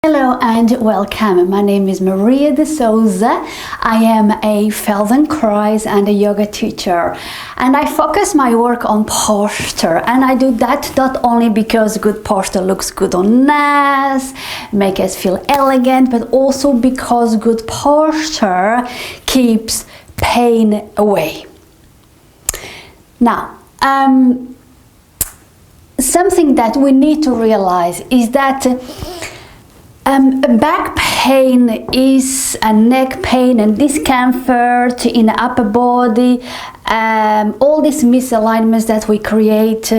Hello and welcome. My name is Maria de Souza. I am a Feldenkrais and a yoga teacher, and I focus my work on posture, and I do that not only because good posture looks good on us, make us feel elegant, but also because good posture keeps pain away. Now, something that we need to realize is that back pain is a neck pain and discomfort in the upper body. All these misalignments that we create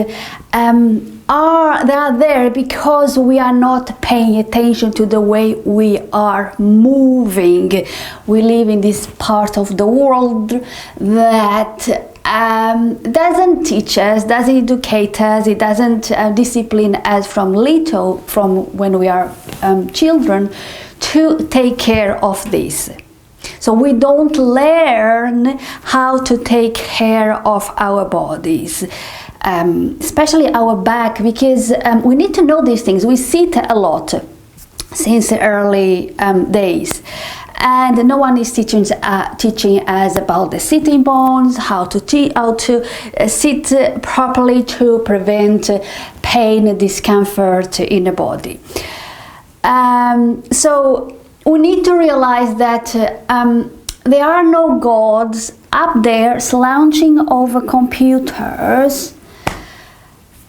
are there because we are not paying attention to the way we are moving. We live in this part of the world that doesn't teach us, doesn't educate us, it doesn't discipline us from when we are children to take care of this. So we don't learn how to take care of our bodies, especially our back, because we need to know these things. We sit a lot since the early days. And no one is teaching us about the sitting bones, how to sit properly to prevent pain, discomfort in the body. So we need to realize that there are no gods up there slouching over computers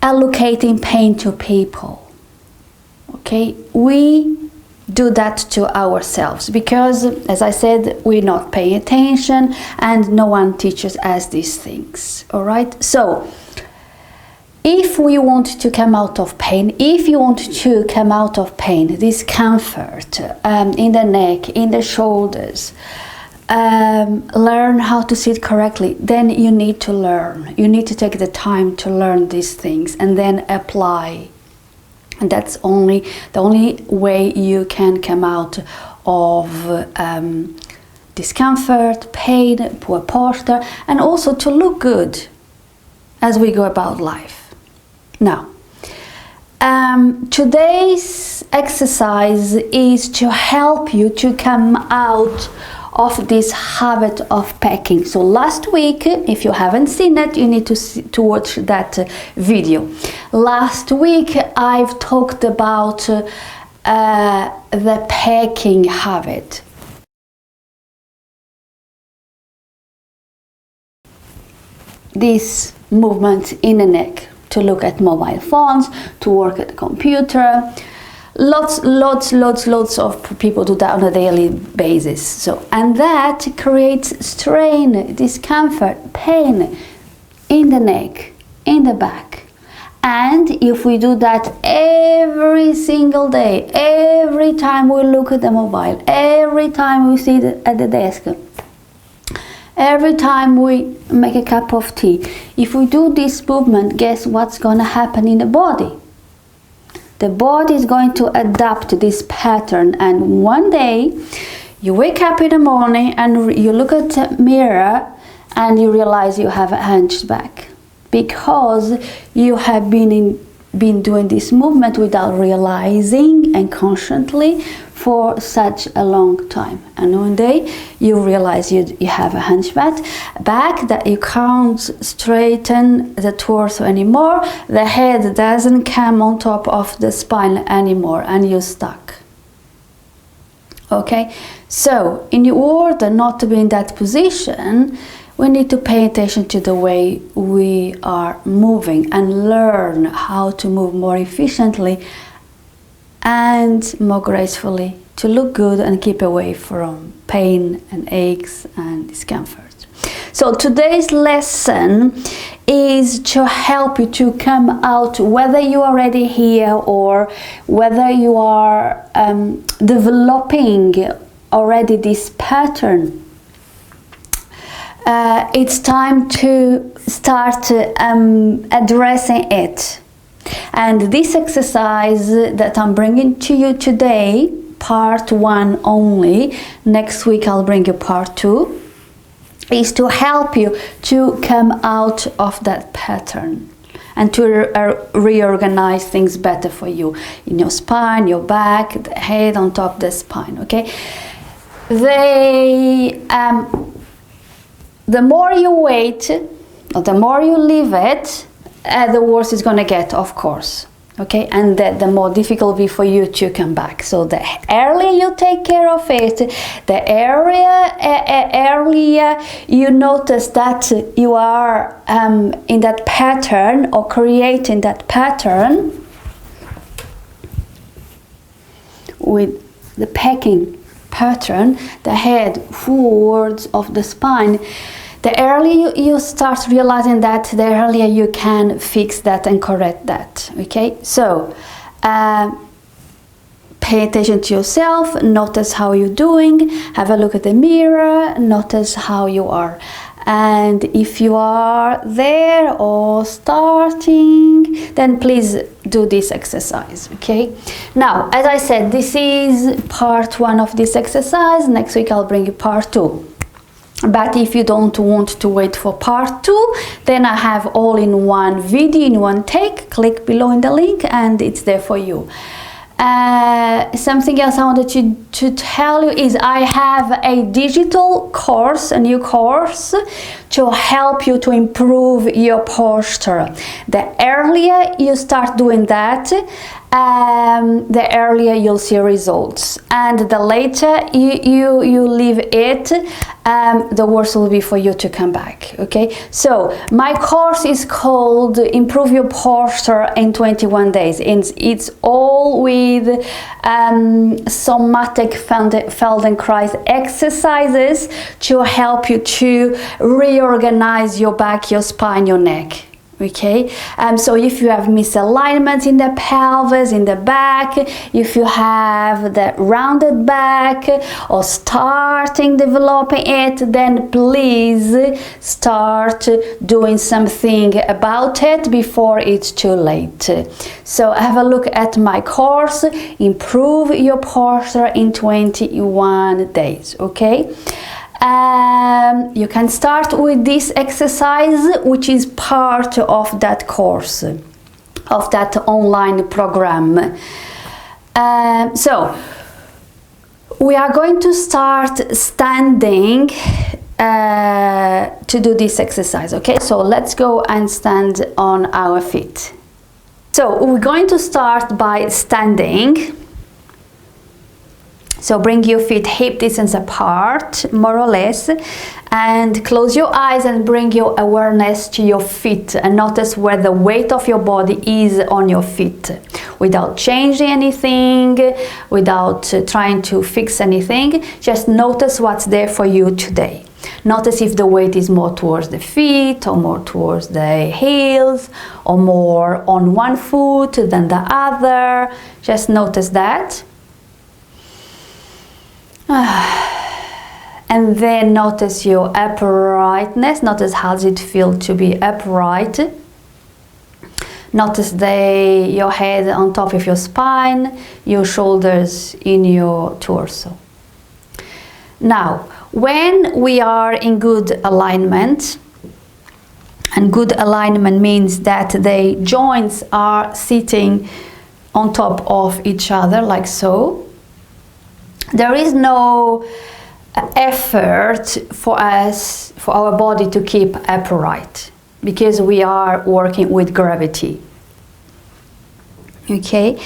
allocating pain to people. Okay, we do that to ourselves because, as I said, we're not paying attention and no one teaches us these things. All right, so if we want to come out of pain, if you want to come out of pain, discomfort in the neck, in the shoulders, learn how to sit correctly, then you need to learn. You need to take the time to learn these things and then apply. And that's the only way you can come out of discomfort, pain, poor posture, and also to look good as we go about life. Now, today's exercise is to help you to come out of this habit of packing. So last week, if you haven't seen it, you need to watch that video. Last week I've talked about the packing habit. This movement in the neck, to look at mobile phones, to work at the computer. Lots of people do that on a daily basis. So, and that creates strain, discomfort, pain in the neck, in the back. And if we do that every single day, every time we look at the mobile, every time we sit at the desk, every time we make a cup of tea, if we do this movement, guess what's going to happen in the body? The body is going to adapt to this pattern, and one day you wake up in the morning and you look at the mirror and you realize you have a hunched back because you have been doing this movement without realizing and consciously for such a long time. And one day you realize you have a hunchback, that you can't straighten the torso anymore, the head doesn't come on top of the spine anymore, and you're stuck. Okay, so in order not to be in that position, we need to pay attention to the way we are moving and learn how to move more efficiently and more gracefully to look good and keep away from pain and aches and discomfort. So today's lesson is to help you to come out, whether you are already here or whether you are developing already this pattern. It's time to start addressing it. And this exercise that I'm bringing to you today, part 1 only, next week I'll bring you part 2, is to help you to come out of that pattern and to reorganize things better for you in your spine, your back, the head on top of the spine, okay? The more you wait, or the more you leave it, the worse it's gonna get, of course. Okay, and the more difficult it will be for you to come back. So the earlier you take care of it, the earlier you notice that you are in that pattern or creating that pattern with the pecking pattern, the head forwards of the spine. The earlier you start realizing that, the earlier you can fix that and correct that, okay? So, pay attention to yourself, notice how you're doing, have a look at the mirror, notice how you are. And if you are there or starting, then please do this exercise, okay? Now, as I said, this is part 1 of this exercise. Next week I'll bring you part 2. But if you don't want to wait for part 2, then I have all in one video, in one take. Click below in the link and it's there for you. Something else I wanted to tell you is I have a digital course, a new course, to help you to improve your posture. The earlier you start doing that, the earlier you'll see results, and the later you leave it, the worse it will be for you to come back, okay? So my course is called Improve Your Posture in 21 Days, and it's all with somatic Feldenkrais exercises to help you to reorganize your back, your spine, your neck. Okay, so if you have misalignment in the pelvis, in the back, if you have the rounded back or starting developing it, then please start doing something about it before it's too late. So have a look at my course, Improve Your Posture in 21 Days, okay? You can start with this exercise, which is part of that course, of that online program. So we are going to start standing to do this exercise, okay? So let's go and stand on our feet. So we're going to start by standing. So bring your feet hip distance apart, more or less, and close your eyes and bring your awareness to your feet and notice where the weight of your body is on your feet, without changing anything, without trying to fix anything. Just notice what's there for you today. Notice if the weight is more towards the feet or more towards the heels or more on one foot than the other. Just notice that. And then notice your uprightness. Notice how does it feel to be upright. Notice your head on top of your spine, your shoulders in your torso. Now, when we are in good alignment, and good alignment means that the joints are sitting on top of each other like so, there is no effort for our body to keep upright, because we are working with gravity, okay?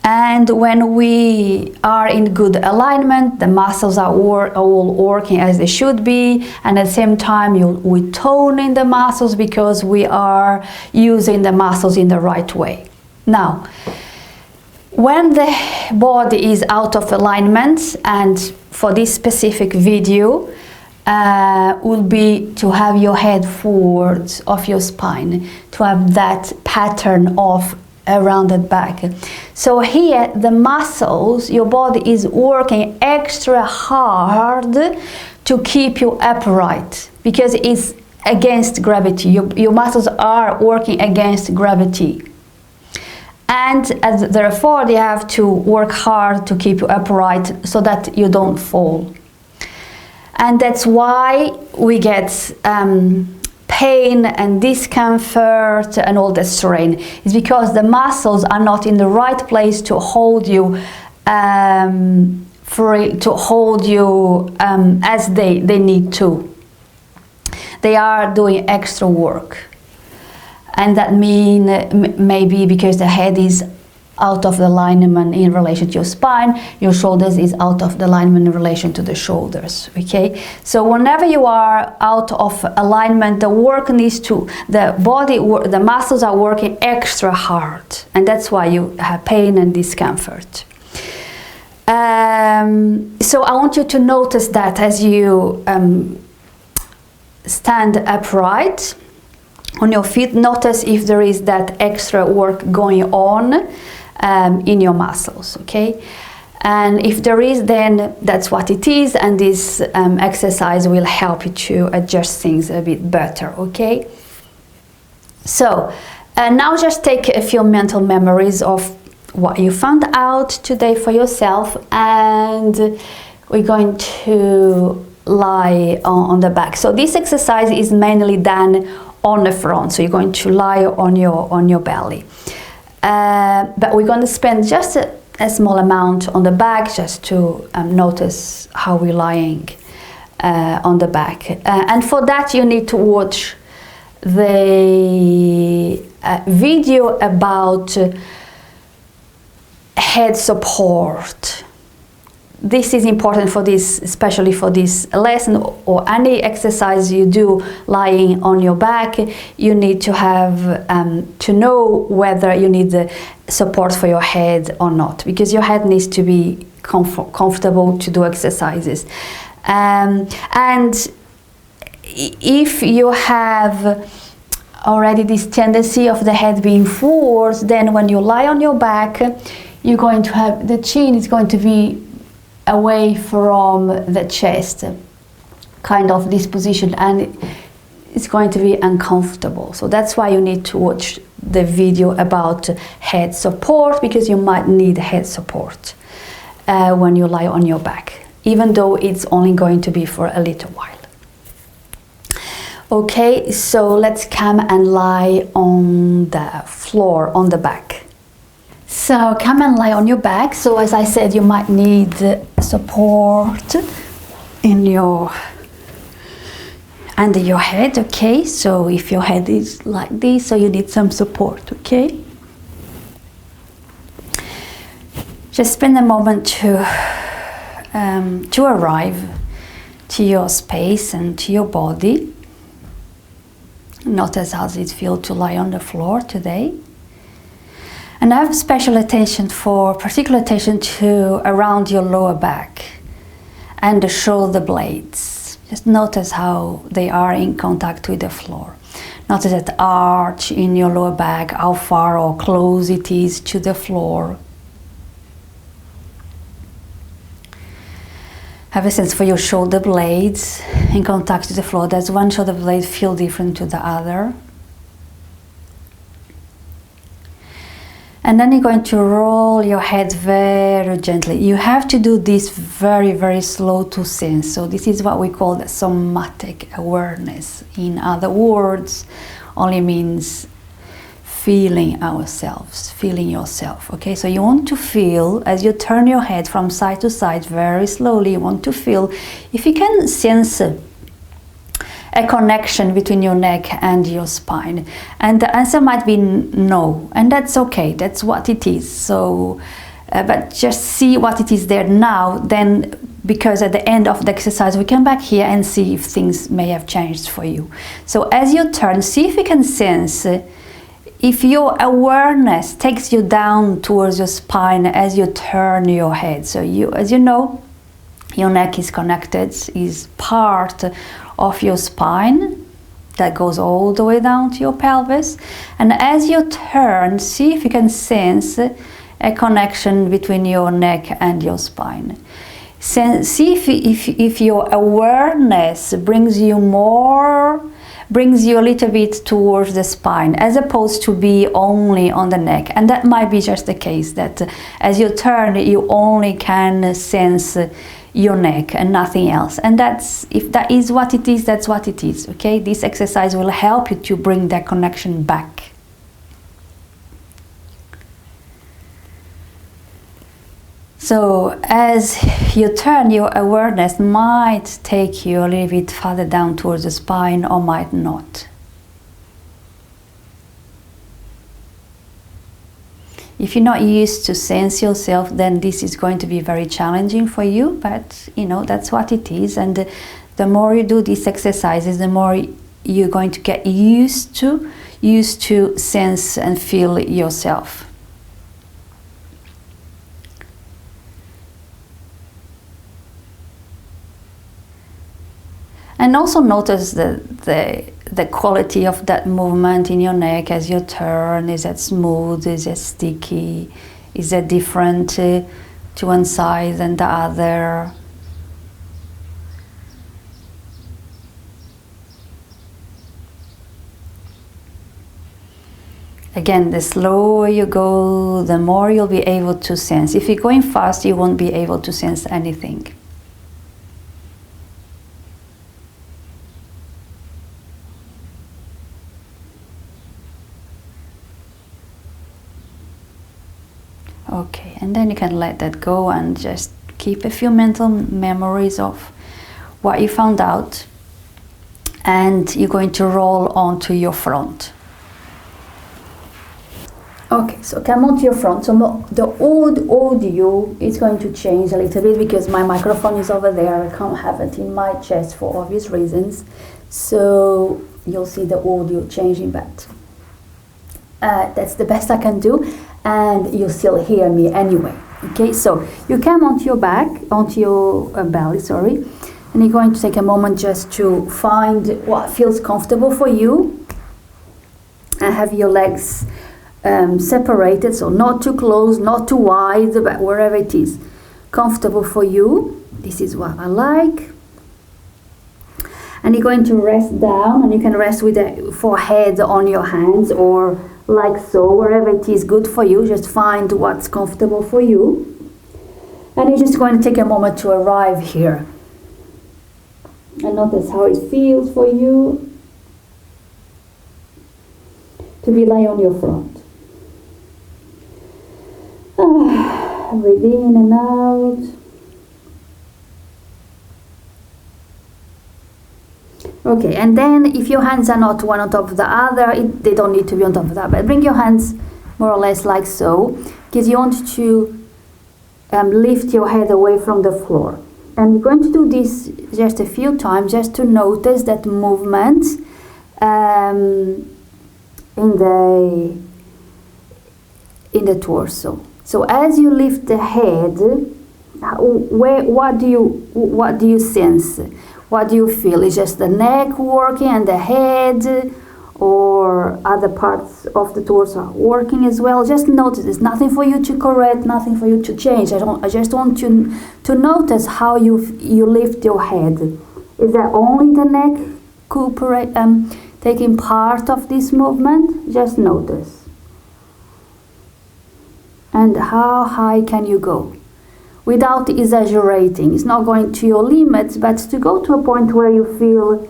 And when we are in good alignment, the muscles are all working as they should be, and at the same time we tone in the muscles because we are using the muscles in the right way. Now, when the body is out of alignment, and for this specific video will be to have your head forwards of your spine, to have that pattern of a rounded back. So here the muscles, your body is working extra hard to keep you upright, because it's against gravity. Your muscles are working against gravity. And therefore they have to work hard to keep you upright so that you don't fall. And that's why we get pain and discomfort and all the strain. It's because the muscles are not in the right place to hold you as they need to. They are doing extra work, and that means maybe because the head is out of the alignment in relation to your spine, your shoulders is out of the alignment in relation to the shoulders. Okay, so whenever you are out of alignment, the muscles are working extra hard, and that's why you have pain and discomfort. So I want you to notice that as you stand upright on your feet, notice if there is that extra work going on in your muscles, okay? And if there is, then that's what it is, and this exercise will help you to adjust things a bit better, okay? So now just take a few mental memories of what you found out today for yourself, and we're going to lie on the back. So this exercise is mainly done on the front, so you're going to lie on your belly. But we're going to spend just a small amount on the back, just to notice how we're lying on the back. And for that you need to watch the video about head support. This is important for this, especially for this lesson or any exercise you do lying on your back. You need to have to know whether you need the support for your head or not, because your head needs to be comfortable to do exercises. And if you have already this tendency of the head being forwards, then when you lie on your back, you're going to have the chin is going to be away from the chest, kind of this position, and it's going to be uncomfortable. So that's why you need to watch the video about head support, because you might need head support when you lie on your back, even though it's only going to be for a little while. Okay, so let's come and lie on the floor on the back. So come and lie on your back. So as I said, you might need support in your under your head, okay? So if your head is like this, so you need some support, okay? Just spend a moment to arrive to your space and to your body. Notice how it feels to lie on the floor today. And have particular attention to around your lower back and the shoulder blades. Just notice how they are in contact with the floor. Notice that arch in your lower back, how far or close it is to the floor. Have a sense for your shoulder blades in contact with the floor. Does one shoulder blade feel different to the other? And then you're going to roll your head very gently. You have to do this very, very slow to sense. So this is what we call the somatic awareness. In other words, only means feeling ourselves, feeling yourself. Okay, so you want to feel, as you turn your head from side to side very slowly, you want to feel, if you can sense a connection between your neck and your spine, and the answer might be no, and that's okay, that's what it is. So but just see what it is there now, then, because at the end of the exercise we come back here and see if things may have changed for you. So as you turn, see if you can sense if your awareness takes you down towards your spine as you turn your head. So you, as you know, your neck is connected, is part of your spine that goes all the way down to your pelvis. And as you turn, see if you can sense a connection between your neck and your spine. See if your awareness brings you more brings you a little bit towards the spine, as opposed to be only on the neck. And that might be just the case, that as you turn, you only can sense your neck and nothing else. And that's, if that is what it is, that's what it is. Okay, this exercise will help you to bring that connection back. So as you turn, your awareness might take you a little bit further down towards the spine, or might not. If you're not used to sense yourself, then this is going to be very challenging for you, but you know, that's what it is. And the more you do these exercises, the more you're going to get used to sense and feel yourself. And also notice the quality of that movement in your neck as you turn. Is that smooth? Is it sticky? Is it different to one side than the other? Again, the slower you go, the more you'll be able to sense. If you're going fast, you won't be able to sense anything. Okay, and then you can let that go and just keep a few mental memories of what you found out, and you're going to roll onto your front. Okay, so come onto your front. So the audio is going to change a little bit because my microphone is over there. I can't have it in my chest for obvious reasons. So you'll see the audio changing, but that's the best I can do, and you still hear me anyway. Okay, so you come onto your back, onto your belly, sorry, and you're going to take a moment just to find what feels comfortable for you, and have your legs separated, so not too close, not too wide, but wherever it is comfortable for you. This is what I like. And you're going to rest down, and you can rest with the forehead on your hands, or like so, wherever it is good for you. Just find what's comfortable for you. And you're just going to take a moment to arrive here. And notice how it feels for you to be lying on your front. Breathe in and out. Okay, and then if your hands are not one on top of the other, they don't need to be on top of that, but bring your hands more or less like so, because you want to lift your head away from the floor. And you're going to do this just a few times, just to notice that movement in the torso. So as you lift the head, what do you sense? What do you feel? Is just the neck working and the head, or other parts of the torso are working as well? Just notice. There's nothing for you to correct, nothing for you to change. I just want you to notice how you lift your head. Is that only the neck taking part of this movement? Just notice. And how high can you go? Without exaggerating. It's not going to your limits, but to go to a point where you feel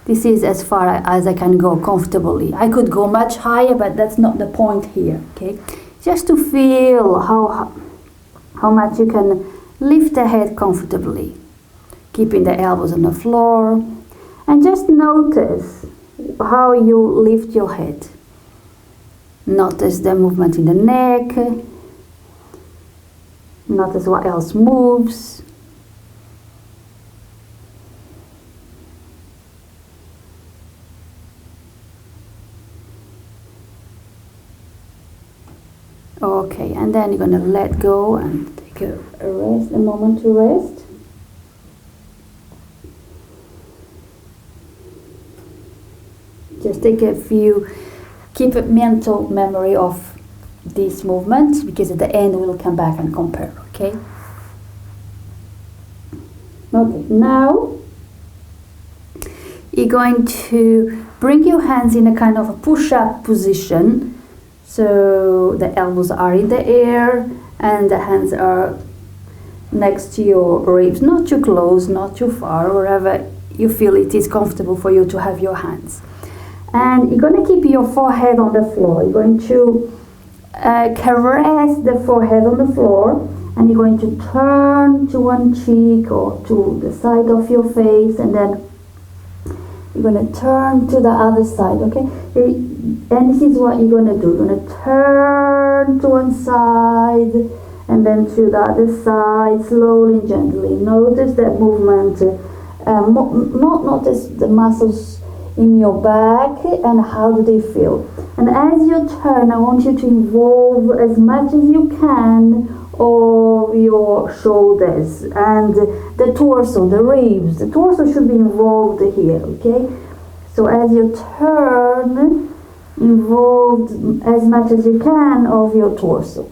this is as far as I can go comfortably. I could go much higher, but that's not the point here, okay? Just to feel how much you can lift the head comfortably, keeping the elbows on the floor, and just notice how you lift your head. Notice the movement in the neck. Notice what else moves. Okay, and then you're going to let go and take a moment to rest. Just take keep a mental memory of this movement, because at the end we'll come back and compare, okay? Okay, now you're going to bring your hands in a kind of a push-up position. So the elbows are in the air and the hands are next to your ribs, not too close, not too far, wherever you feel it is comfortable for you to have your hands. And you're going to keep your forehead on the floor. You're going to caress the forehead on the floor, and you're going to turn to one cheek or to the side of your face, and then you're going to turn to the other side, okay? And this is what you're going to do. You're going to turn to one side and then to the other side, slowly and gently. Notice that movement. Notice the muscles in your back and how do they feel. And as you turn, I want you to involve as much as you can of your shoulders and the torso, the ribs. The torso should be involved here, okay? So as you turn, involve as much as you can of your torso.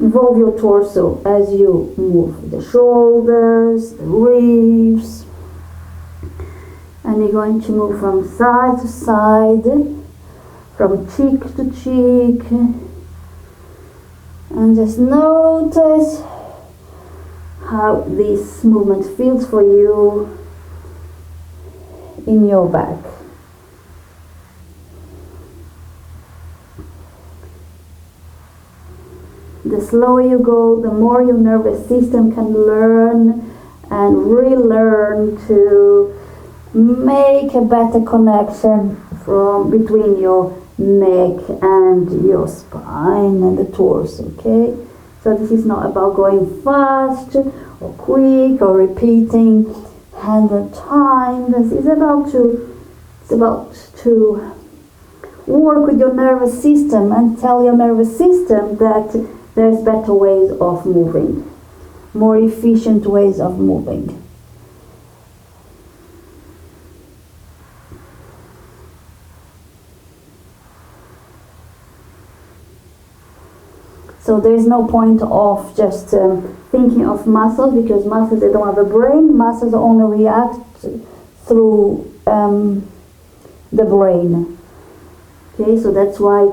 Involve your torso as you move the shoulders, the ribs. And you're going to move from side to side, from cheek to cheek. And just notice how this movement feels for you in your back. The slower you go, the more your nervous system can learn and relearn to make a better connection between your neck and your spine and the torso, okay? So this is not about going fast or quick or repeating 100 times. This is about to work with your nervous system and tell your nervous system that there's better ways of moving, more efficient ways of moving. So there's no point of just thinking of muscles, because muscles, they don't have a brain. Muscles only react through the brain. Okay, so that's why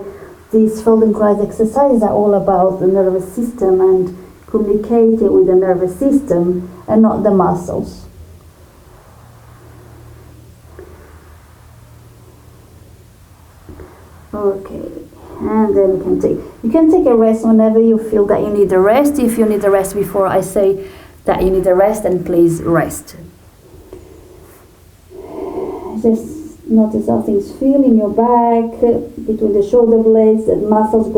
these Feldenkrais exercises are all about the nervous system and communicating with the nervous system and not the muscles. Okay. And then you can take a rest whenever you feel that you need a rest. If you need a rest before I say that you need a rest, then please rest. Just notice how things feel in your back, between the shoulder blades, the muscles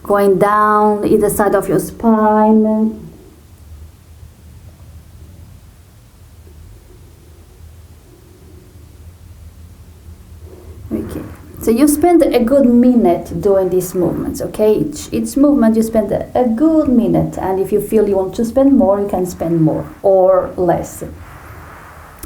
going down either side of your spine. Okay. So you spend a good minute doing these movements, okay? Each movement you spend a good minute, and if you feel you want to spend more, you can spend more or less.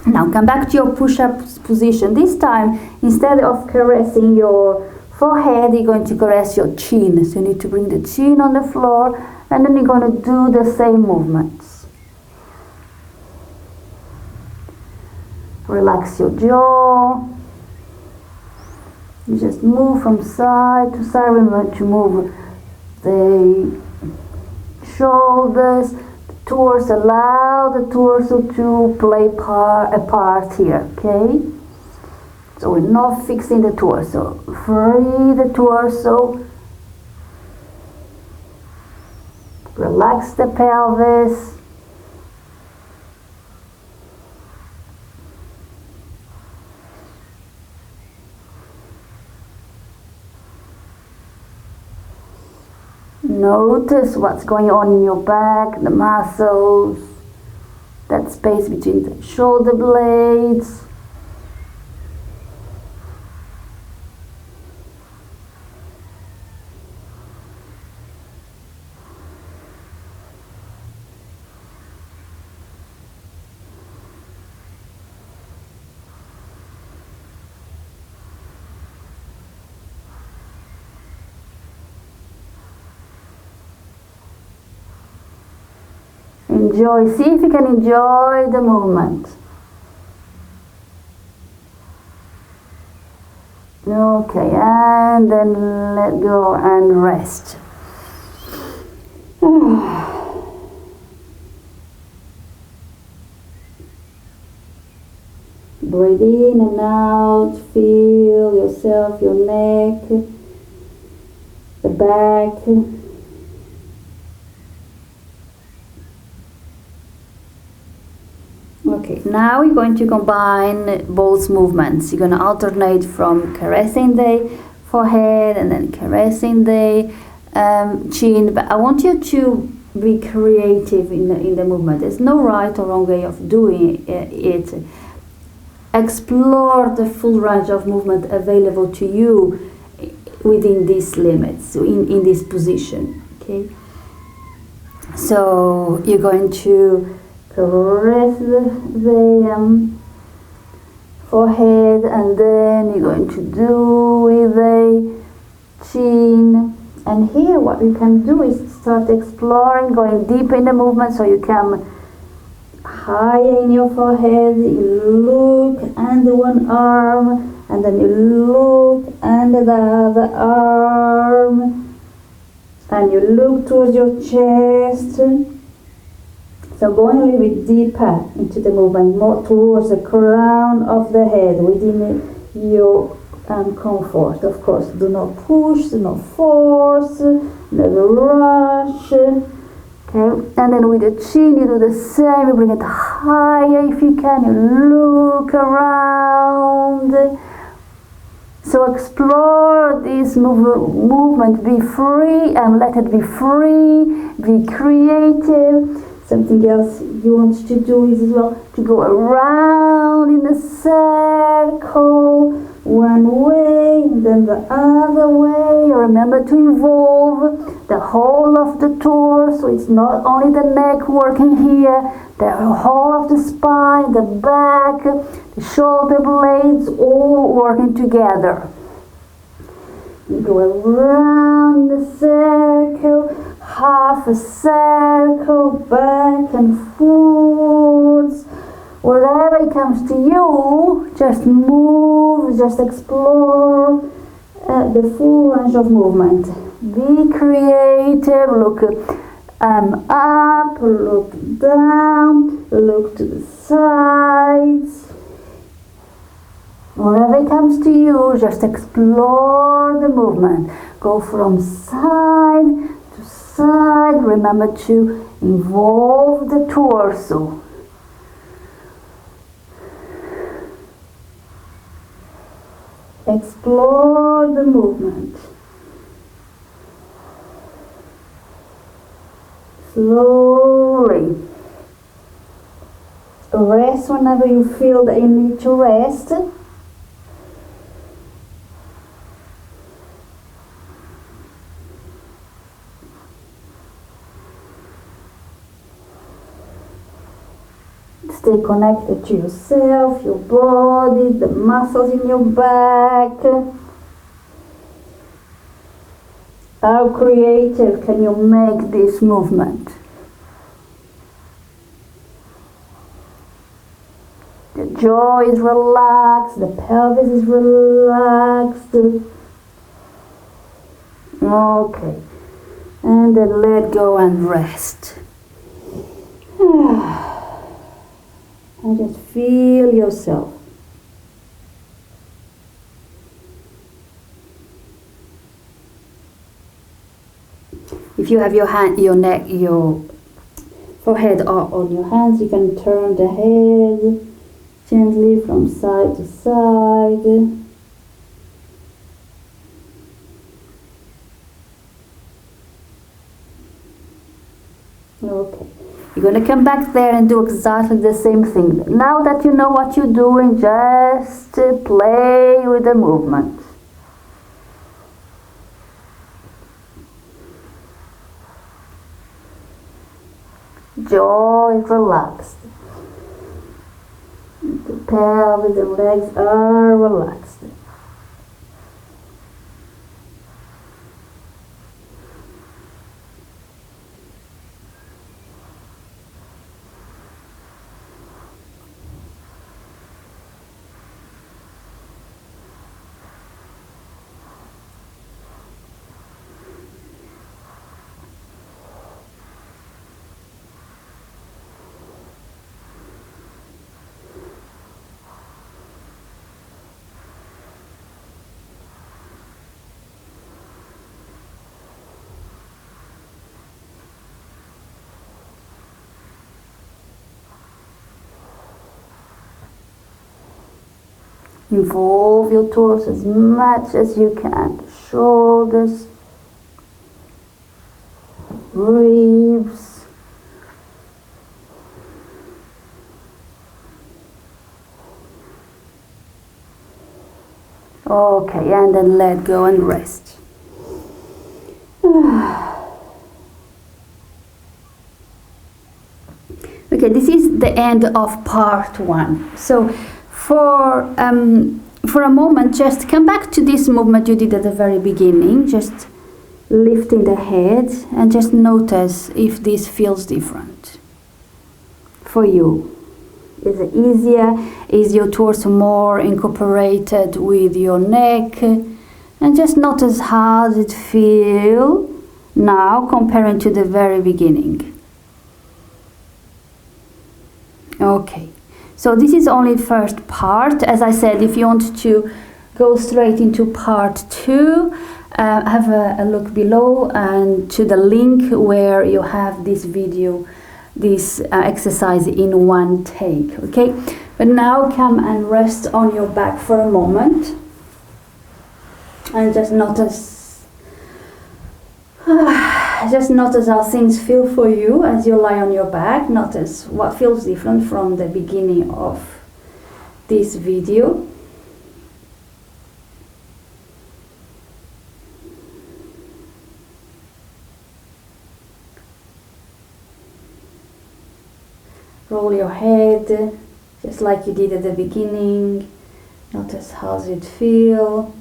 Now come back to your push-up position. This time, instead of caressing your forehead, you're going to caress your chin. So you need to bring the chin on the floor, and then you're going to do the same movements. Relax your jaw. You just move from side to side. Remember to move the shoulders, the torso. Allow the torso to play a part here, okay? So we're not fixing the torso. Free the torso. Relax the pelvis. Notice what's going on in your back, the muscles, that space between the shoulder blades. Enjoy, see if you can enjoy the movement. Okay, and then let go and rest. Breathe in and out, feel yourself, your neck, the back. Okay, now we're going to combine both movements. You're going to alternate from caressing the forehead and then caressing the chin. But I want you to be creative in the movement. There's no right or wrong way of doing it. Explore the full range of movement available to you within these limits, in this position. Okay. So you're going to caress the forehead, and then you're going to do with the chin. And here what you can do is start exploring, going deep in the movement, so you come higher in your forehead, you look under one arm, and then you look under the other arm, and you look towards your chest. So going a little bit deeper into the movement, more towards the crown of the head, within your comfort. Of course, do not push, do not force, never rush. Okay, and then with the chin you do the same, you bring it higher if you can, you look around. So explore this movement, be free and let it be free, be creative. Something else you want to do is as well to go around in a circle, one way and then the other way. Remember to involve the whole of the torso. It's not only the neck working here, the whole of the spine, the back, the shoulder blades, all working together. You go around the circle, half a circle, back and forwards. Wherever it comes to you, just move, just explore the full range of movement. Be creative, look up, look down, look to the sides. Wherever it comes to you, just explore the movement. Go from side to side. Remember to involve the torso. Explore the movement. Slowly. Rest whenever you feel that you need to rest. Stay connected to yourself, your body, the muscles in your back. How creative can you make this movement? The jaw is relaxed, the pelvis is relaxed. Okay. And then let go and rest. And just feel yourself. If you have your hand, your neck, your forehead on your hands, you can turn the head gently from side to side. Okay. You're going to come back there and do exactly the same thing. Now that you know what you're doing, just play with the movement. Jaw is relaxed. The pelvis and legs are relaxed. Involve your torso as much as you can. Shoulders, ribs, okay, and then let go and rest. Okay, this is the end of part 1. So for a moment, just come back to this movement you did at the very beginning, just lifting the head, and just notice if this feels different for you. Is it easier? Is your torso more incorporated with your neck? And just notice how does it feel now comparing to the very beginning. Okay, so this is only the first part. As I said, if you want to go straight into part 2, have a look below and to the link where you have this video, this exercise in one take, okay? But now come and rest on your back for a moment and just notice how things feel for you as you lie on your back. Notice what feels different from the beginning of this video. Roll your head just like you did at the beginning. Notice how does it feel.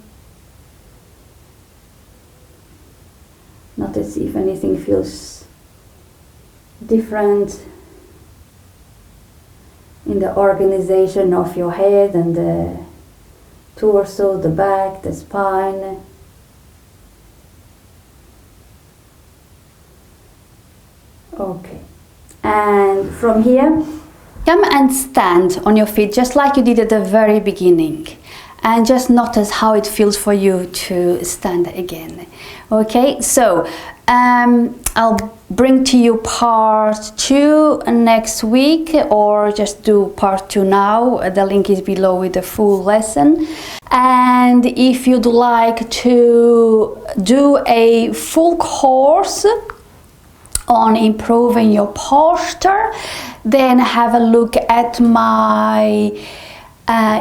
Notice if anything feels different in the organization of your head and the torso, the back, the spine. Okay. And from here, come and stand on your feet just like you did at the very beginning. And just notice how it feels for you to stand again. Okay, so I'll bring to you part 2 next week, or just do part 2 now. The link is below with the full lesson. And if you'd like to do a full course on improving your posture, then have a look at my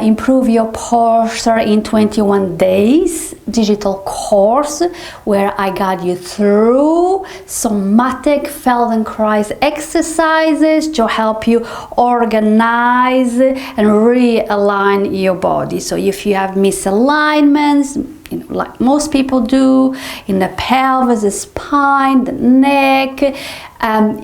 Improve Your Posture in 21 Days digital course, where I guide you through somatic Feldenkrais exercises to help you organize and realign your body. So if you have misalignments, like most people do, in the pelvis, the spine, the neck,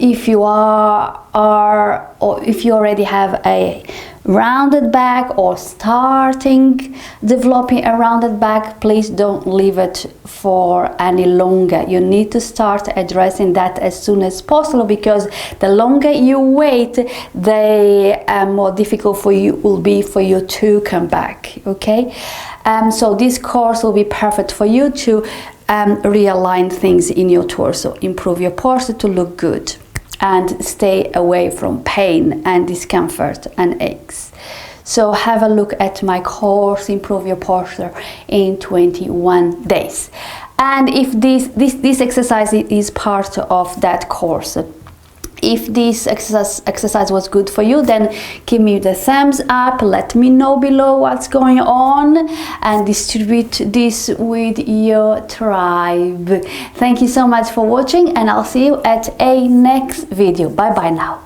if you or if you already have a rounded back or starting developing a rounded back, please don't leave it for any longer. You need to start addressing that as soon as possible, because the longer you wait, the more difficult for you will be for you to come back. Okay, so this course will be perfect for you to realign things in your torso, improve your posture to look good, and stay away from pain and discomfort and aches. So have a look at my course, Improve Your Posture in 21 Days. And if this exercise is part of that course, if this exercise was good for you, then give me the thumbs up, let me know below what's going on, and distribute this with your tribe. Thank you so much for watching, and I'll see you at a next video. Bye bye now.